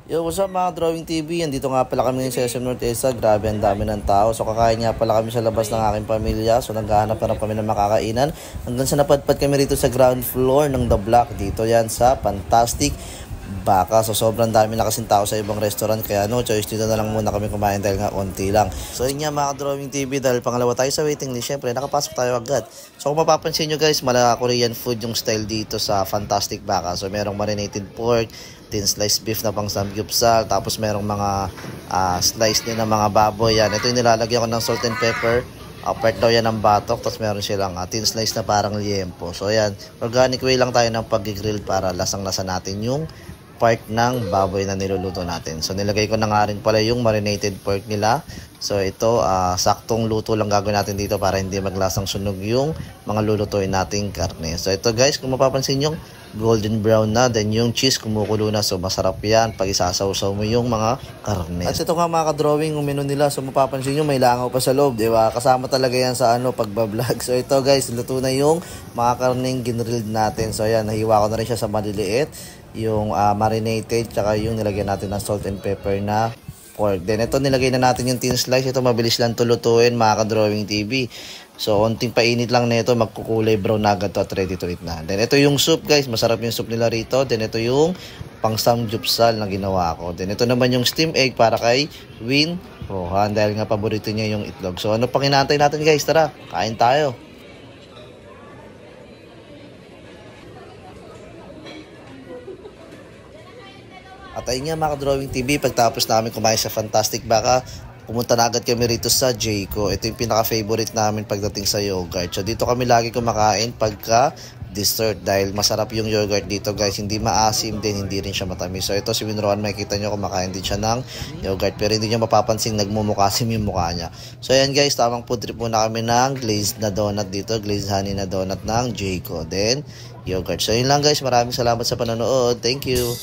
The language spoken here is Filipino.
Yo, what's up mga Drawing TV? Andito nga pala kami ngayon sa SM North Esa. Grabe, ang dami ng tao. So kakain nga pala kami sa labas ng aking pamilya. So naghahanap na kami ng makakainan. Hanggang sa napadpad kami rito sa ground floor ng The Block. Dito yan sa Fantastic Baka. So sobrang dami na kasing tao sa ibang restaurant. Kaya no choice, dito na lang muna kami kumain dahil nga konti lang. So yun nga mga Drawing TV, dahil pangalawa tayo sa waiting list, syempre nakapasok tayo agad. So kung mapapansin nyo guys, mala Korean food yung style dito sa Fantastic Baka. So merong marinated pork, thin sliced beef na pang samgyupsal, tapos merong mga slice din ng mga baboy yan. Ito yung nilalagyan ko ng salt and pepper. Part daw yan ng batok, tapos meron silang thin slice na parang liempo. So yan, organic way lang tayo ng pag-grill para lasang-lasa natin yung part ng baboy na niluluto natin. So nilagay ko na nga rin pala yung marinated pork nila. So ito, saktong luto lang gagawin natin dito para hindi maglasang sunog yung mga lulutuin nating karne. So ito guys, kung mapapansin yung golden brown na, then yung cheese kumukulo na. So masarap yan pag isasawsaw mo yung mga karne. At ito nga mga ka-drawing yung menu nila. So mapapansin nyo may langaw pa sa loob, di ba? Kasama talaga yan sa pagbablog. So ito guys, luto na yung mga karneng ginrilled natin. So ayan, nahiwa ko na rin siya sa maliliit. Yung marinated, tsaka yung nilagyan natin ng salt and pepper na pork. Then ito nilagay na natin yung thin slice. Ito mabilis lang tulutuin mga ka-drawing TV. So onting painit lang nito, magkukulay brown na agad to at ready to eat na. Then ito yung soup guys, masarap yung soup nila rito. Then ito yung pang samgyupsal na ginawa ko. Then ito naman yung steam egg para kay Win Rohan dahil nga paborito niya yung itlog. So ano pang inaantay natin guys? Tara, kain tayo. At ayun nga mga Drawing TV, pagtapos namin kumain sa Fantastic Baka, pumunta na agad kami rito sa Jayco. Ito yung pinaka-favorite namin pagdating sa yogurt. So dito kami lagi kumakain pagka dessert dahil masarap yung yogurt dito guys. Hindi maasim din, hindi rin siya matamis. So ito si Winroan, makikita nyo kumakain din siya ng yogurt. Pero hindi nyo mapapansin nagmumukasim yung mukha niya. So ayan guys, tamang food trip muna kami ng glazed na donut dito. Glazed honey na donut ng Jayco. Then yogurt. So yun lang guys, maraming salamat sa panonood. Thank you.